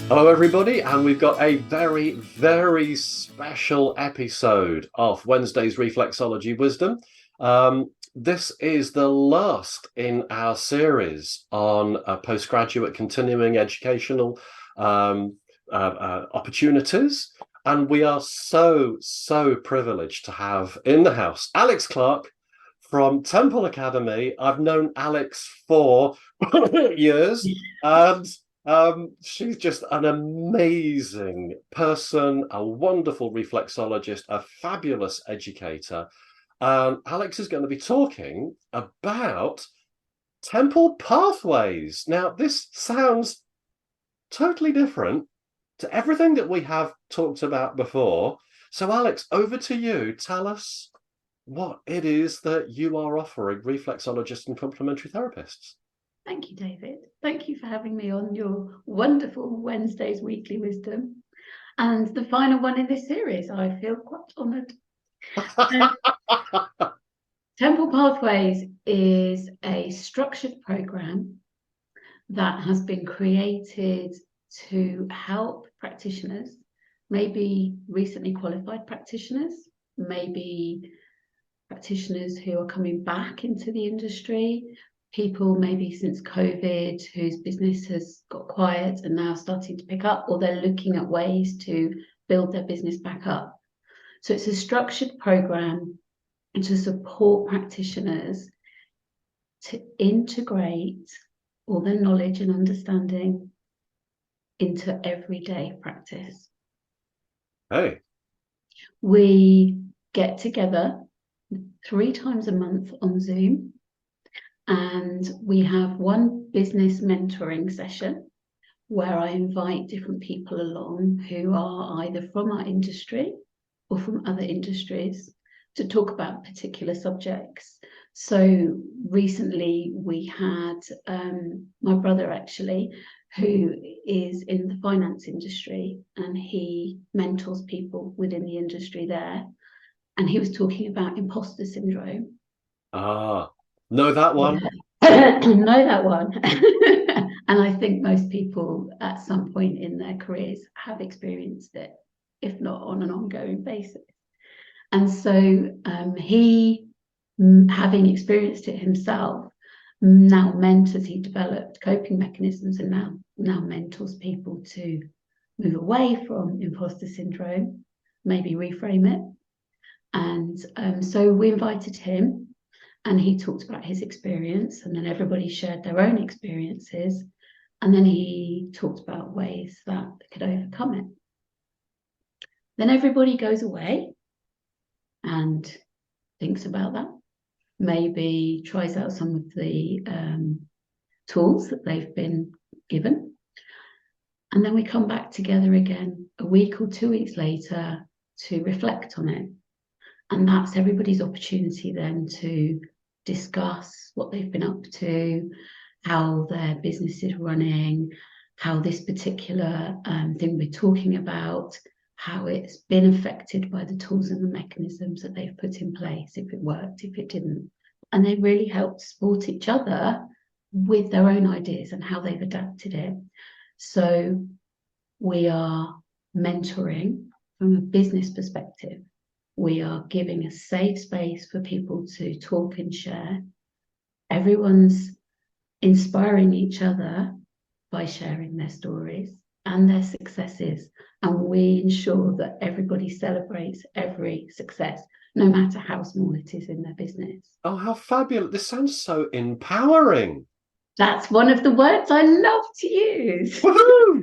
Hello, everybody, and we've got a very, very special episode of Wednesday's Reflexology Wisdom. This is the last in our series on postgraduate continuing educational opportunities, and we are so privileged to have in the house Alex Clark from Temple Academy. I've known Alex for years, and she's just an amazing person, a wonderful reflexologist, a fabulous educator. Alex is going to be talking about temple pathways. Now, this sounds totally different to everything that we have talked about before. So, Alex, over to you. Tell us what it is that you are offering reflexologists and complementary therapists. Thank you, David. Thank you for having me on your wonderful Wednesday's Weekly Wisdom and the final one in this series. I feel quite honoured. Temple Pathways is a structured programme that has been created to help practitioners, maybe recently qualified practitioners, maybe practitioners who are coming back into the industry, people maybe since COVID whose business has got quiet and now starting to pick up, or they're looking at ways to build their business back up. So it's a structured program to support practitioners to integrate all their knowledge and understanding into everyday practice. Hey. We get together 3 times a month on Zoom, and we have one business mentoring session where I invite different people along who are either from our industry or from other industries to talk about particular subjects. So recently we had my brother actually, who is in the finance industry, and he mentors people within the industry there. And he was talking about imposter syndrome. Know that one. Know that one. And I think most people at some point in their careers have experienced it, if not on an ongoing basis. And so he, having experienced it himself, now mentors, he developed coping mechanisms and now mentors people to move away from imposter syndrome, maybe reframe it. And so we invited him, and he talked about his experience, and then everybody shared their own experiences, and then he talked about ways that they could overcome it. Then everybody goes away and thinks about that, maybe tries out some of the tools that they've been given, and then we come back together again a week or 2 weeks later to reflect on it. And that's everybody's opportunity then to discuss what they've been up to, how their business is running, how this particular thing we're talking about, how it's been affected by the tools and the mechanisms that they've put in place, if it worked, if it didn't. And they really help support each other with their own ideas and how they've adapted it. So we are mentoring from a business perspective. We are giving a safe space for people to talk and share. Everyone's inspiring each other by sharing their stories and their successes. And we ensure that everybody celebrates every success, no matter how small it is in their business. Oh, how fabulous. This sounds so empowering. That's one of the words I love to use. Woohoo!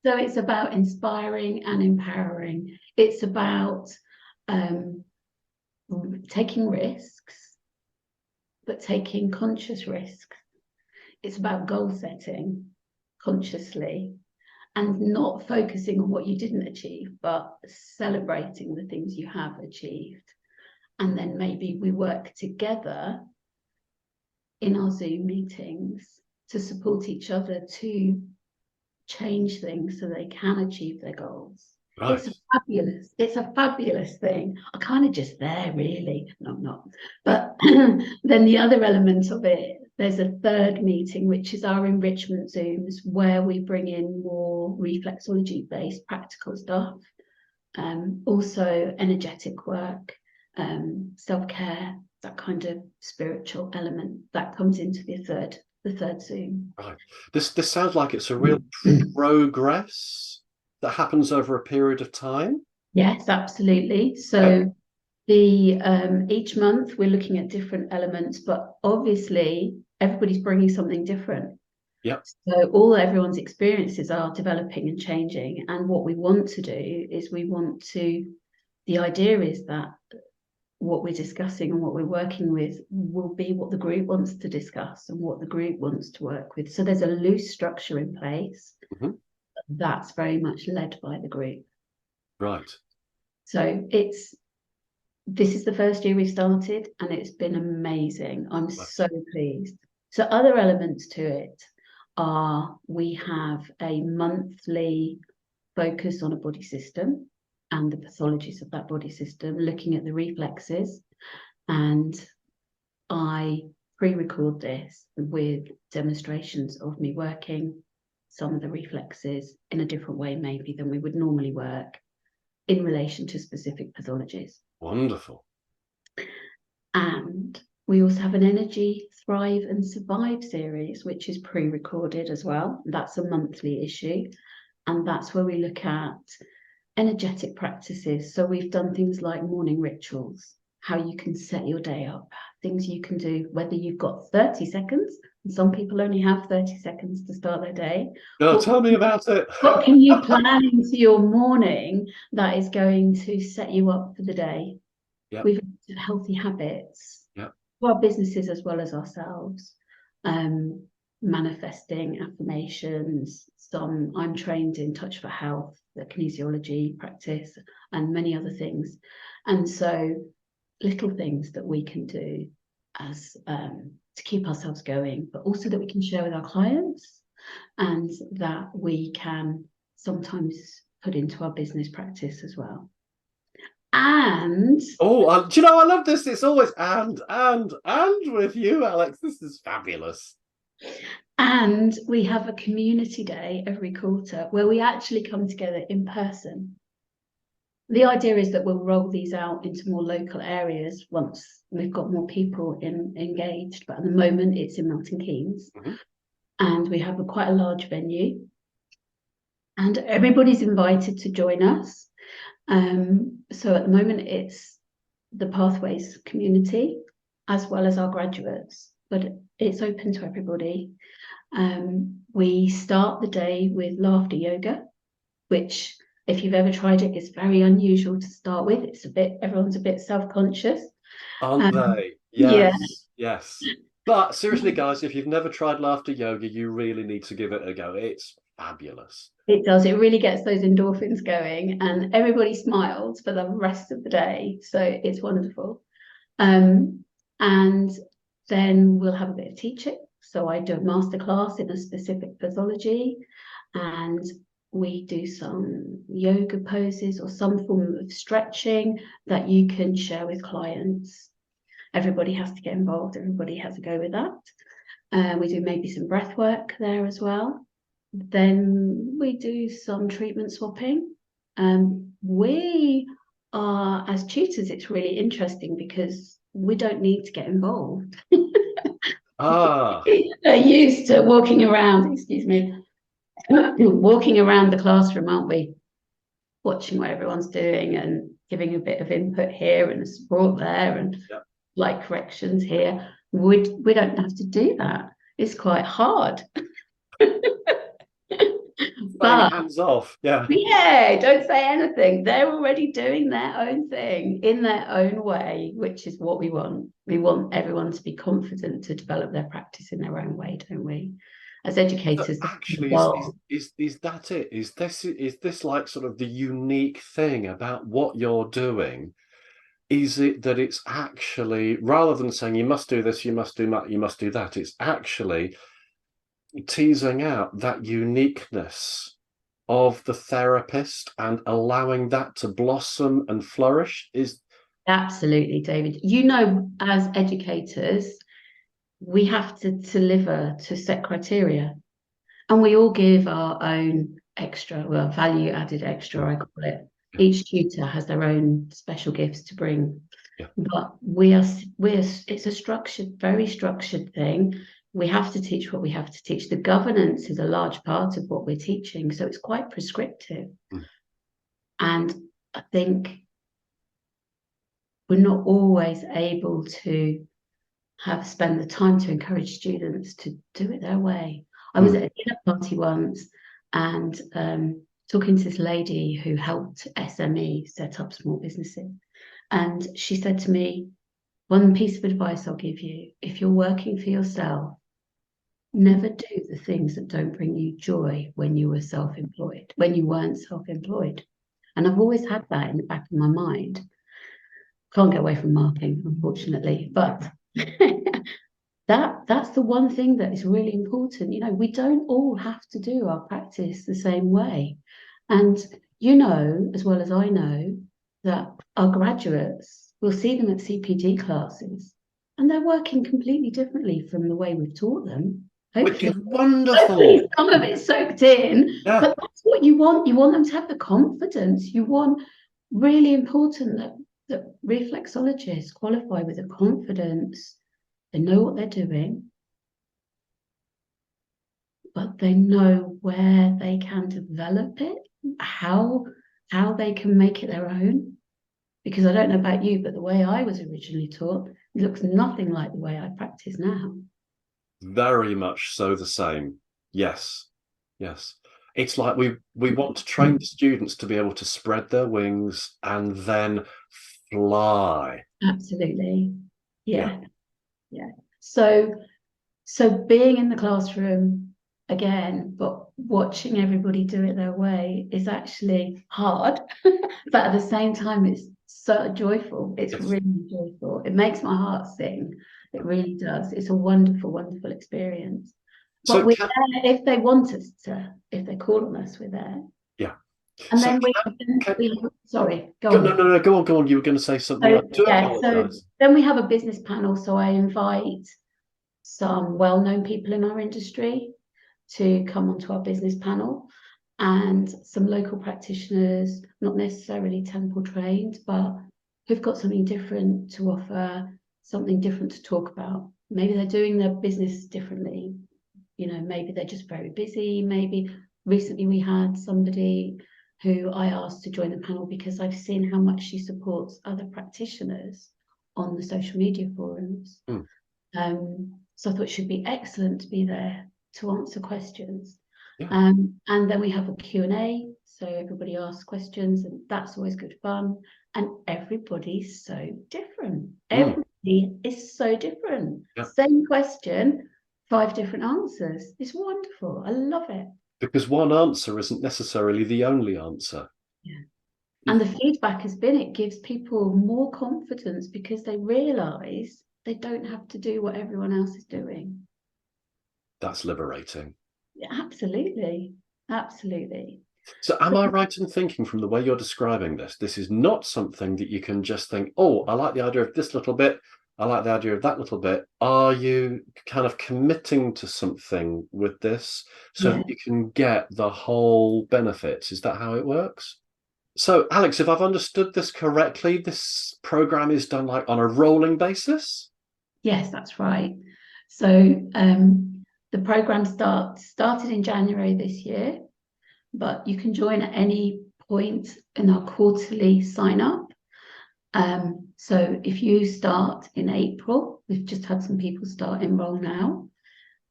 So it's about inspiring and empowering. It's about taking risks, but taking conscious risks. It's about goal setting consciously and not focusing on what you didn't achieve, but celebrating the things you have achieved. And then maybe we work together in our Zoom meetings to support each other to change things so they can achieve their goals. Right. It's a fabulous thing. I kind of just there really, no, I'm not, but then the other element of it, there's a third meeting, which is our enrichment Zooms, where we bring in more reflexology-based practical stuff, also energetic work, self-care, that kind of spiritual element that comes into the third Zoom. Right. This sounds like it's a real progress that happens over a period of time. Yes, absolutely. Okay. So the each month we're looking at different elements, but obviously everybody's bringing something different. Yep. So everyone's experiences are developing and changing. And what we want to do is the idea is that what we're discussing and what we're working with will be what the group wants to discuss and what the group wants to work with. So there's a loose structure in place that's very much led by the group. Right. So this is the first year we've started and it's been amazing. I'm so pleased. So other elements to it are we have a monthly focus on a body system and the pathologies of that body system, looking at the reflexes. And I pre-record this with demonstrations of me working some of the reflexes in a different way maybe than we would normally work in relation to specific pathologies. Wonderful. And we also have an Energy, Thrive and Survive series, which is pre-recorded as well. That's a monthly issue. And that's where we look at energetic practices. So we've done things like morning rituals, how you can set your day up, things you can do, whether you've got 30 seconds, and some people only have 30 seconds to start their day. Oh, tell me about it. What can you plan into your morning that is going to set you up for the day? Yep. We've got healthy habits for our businesses as well as ourselves. Manifesting affirmations. I'm trained in touch for health, the kinesiology practice, and many other things. And so little things that we can do as to keep ourselves going, but also that we can share with our clients and that we can sometimes put into our business practice as well. And do you know, I love this. It's always and with you, Alex. This is fabulous. And we have a community day every quarter where we actually come together in person. The idea is that we'll roll these out into more local areas once we've got more people engaged. But at the moment, it's in Milton Keynes. And we have quite a large venue. And everybody's invited to join us. So at the moment, it's the Pathways community as well as our graduates, but it's open to everybody. We start the day with laughter yoga, which if you've ever tried it, is very unusual to start with. Everyone's a bit self-conscious. Aren't they? Yes, yes. But seriously, guys, if you've never tried laughter yoga, you really need to give it a go. It's fabulous. It does. It really gets those endorphins going and everybody smiles for the rest of the day. So it's wonderful. And then we'll have a bit of teaching. So I do a masterclass in a specific pathology and we do some yoga poses or some form of stretching that you can share with clients. Everybody has to get involved. Everybody has to go with that. We do maybe some breath work there as well. Then we do some treatment swapping. We are, as tutors, it's really interesting because we don't need to get involved. They're used to walking around, walking around the classroom, aren't we? Watching what everyone's doing and giving a bit of input here and support there and like corrections here. We don't have to do that. It's quite hard. But hands off. Don't say anything. They're already doing their own thing in their own way, which is what we want. We want everyone to be confident to develop their practice in their own way, don't we? As educators, so actually, is that it? Is this like sort of the unique thing about what you're doing? Is it that it's actually, rather than saying you must do this, you must do that, you must do that, it's actually teasing out that uniqueness of the therapist and allowing that to blossom and flourish? Is Absolutely, David. As educators, we have to deliver to set criteria, and we all give our own extra, well, value added extra, I call it. Yeah, Each tutor has their own special gifts to bring, yeah. but it's a structured, very structured thing. We have to teach what we have to teach. The governance is a large part of what we're teaching, so it's quite prescriptive. Mm. And I think we're not always able to spend the time to encourage students to do it their way. I was Mm. at a dinner party once and talking to this lady who helped SME set up small businesses. And she said to me, one piece of advice I'll give you, if you're working for yourself, never do the things that don't bring you joy when you weren't self-employed. And I've always had that in the back of my mind. Can't get away from marking, unfortunately, but that's the one thing that is really important. We don't all have to do our practice the same way. And as well as I know, that our graduates will see them at CPD classes and they're working completely differently from the way we've taught them. Which is Hopefully, wonderful. hopefully some of it's soaked in, Yeah. but that's what you want. You want them to have the confidence. You want really important that reflexologists qualify with the confidence. They know what they're doing, but they know where they can develop it, how they can make it their own. Because I don't know about you, but the way I was originally taught looks nothing like the way I practice now. Very much so the same. Yes. Yes. It's like we want to train the students to be able to spread their wings and then fly. Absolutely. Yeah. Yeah. Yeah. So being in the classroom again, but watching everybody do it their way is actually hard, but at the same time, it's so joyful. It's Yes. really joyful. It makes my heart sing. It really does. It's a wonderful, wonderful experience. But So we're there if they want us to, if they call on us, we're there. yeah. And So then can, sorry, go no, on. no, no, go on, go on. You were going to say something. I So do yeah, so apologize. then we have a business panel. So I invite some well-known people in our industry to come onto our business panel and some local practitioners, not necessarily temple trained, but who've got something different to offer, something different to talk about. Maybe they're doing their business differently. Maybe they're just very busy. Maybe recently we had somebody who I asked to join the panel because I've seen how much she supports other practitioners on the social media forums. Mm. So I thought she'd be excellent to be there to answer questions. Yeah. And then we have a Q&A, so everybody asks questions, and that's always good fun. And everybody's so different. Mm. Everybody is so different. Yeah. Same question, 5 different answers. It's wonderful. I love it. Because one answer isn't necessarily the only answer. Yeah. And the feedback has been it gives people more confidence because they realise they don't have to do what everyone else is doing. That's liberating. Yeah, absolutely. Absolutely. So am I right in thinking from the way you're describing this is not something that you can just think, oh, I like the idea of this little bit, I like the idea of that little bit. Are you kind of committing to something with this so Yeah. that you can get the whole benefits? Is that how it works? So, Alex, if I've understood this correctly, this program is done like on a rolling basis? Yes, that's right. So the program started in January this year, but you can join at any point in our quarterly sign up. So if you start in April, we've just had some people enroll now,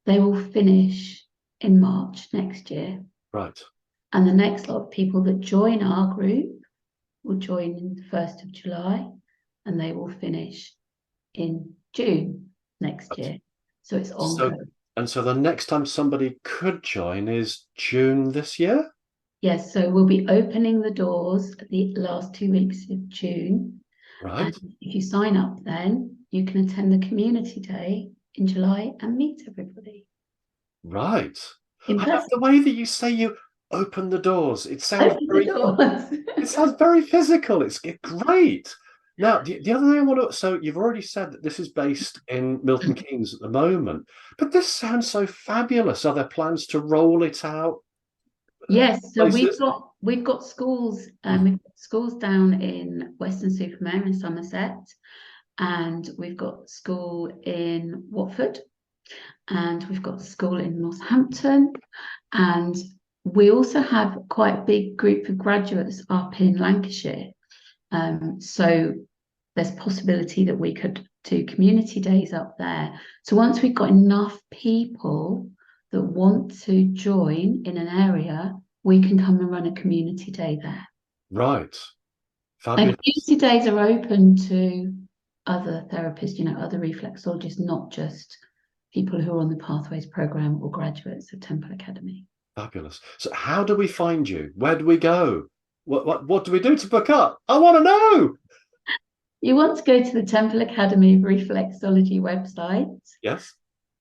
they will finish in March next year. Right. And the next lot of people that join our group will join in the 1st of July and they will finish in June next year. So it's ongoing. So the next time somebody could join is June this year? Yes, so we'll be opening the doors the last 2 weeks of June. Right. And if you sign up then, you can attend the community day in July and meet everybody Right. in I love person. the way that you say you open the doors. Open the doors. It sounds very physical. It's great. Now, the other thing I want to, so you've already said that this is based in Milton Keynes at the moment, but this sounds so fabulous. Are there plans to roll it out Yes, so we've places? got we've got schools, we've got schools down in Weston-super-Mare in Somerset, and we've got school in Watford, and we've got school in Northampton, and we also have quite a big group of graduates up in Lancashire. So there's possibility that we could do community days up there. So once we've got enough people that want to join in an area, we can come and run a community day there. Right. And Fabulous. community days are open to other therapists, other reflexologists, not just people who are on the Pathways program or graduates of Temple Academy. Fabulous. So how do we find you? Where do we go? What do we do to book up? I want to know. You want to go to the Temple Academy Reflexology website, Yes.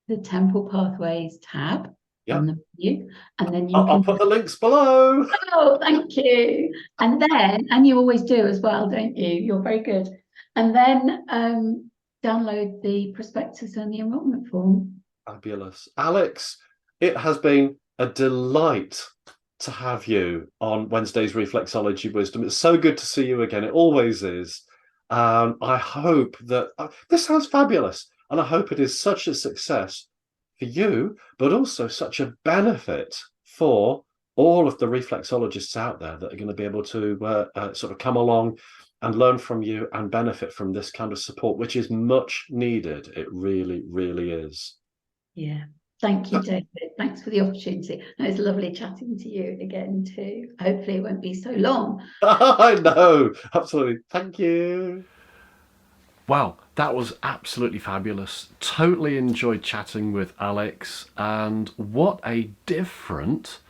the Temple Pathways tab Yeah. on the menu, and then you I'll can. put the links below. Oh, thank you. And you always do as well, don't you? You're very good. And then download the prospectus and the enrolment form. Fabulous. Alex, it has been a delight to have you on Wednesday's Reflexology Wisdom. It's so good to see you again. It always is. I hope that this sounds fabulous, and I hope it is such a success for you, but also such a benefit for all of the reflexologists out there that are going to be able to sort of come along and learn from you and benefit from this kind of support, which is much needed. It really, really is. Yeah. Thank you, David. Thanks for the opportunity. And it's lovely chatting to you again, too. Hopefully, it won't be so long. I know, absolutely. Thank you. Wow, that was absolutely fabulous. Totally enjoyed chatting with Alex, and what a different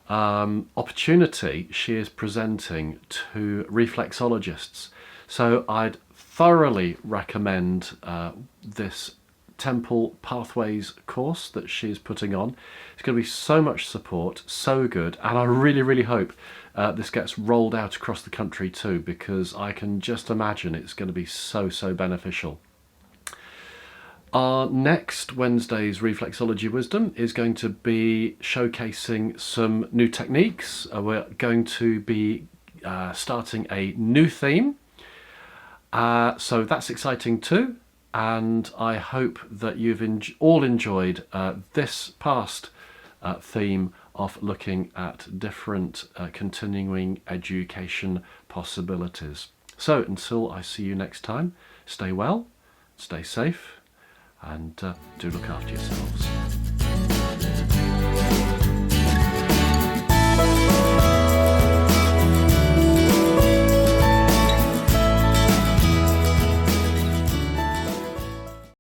opportunity she is presenting to reflexologists. So I'd thoroughly recommend this Temple Pathways course that she's putting on. It's going to be so much support, so good, and I really, really hope this gets rolled out across the country too, because I can just imagine it's going to be so, so beneficial. Our next Wednesday's Reflexology Wisdom is going to be showcasing some new techniques. We're going to be starting a new theme. So that's exciting too. And I hope that you've all enjoyed this past theme of looking at different continuing education possibilities. So until I see you next time, stay well, stay safe, and do look after yourselves.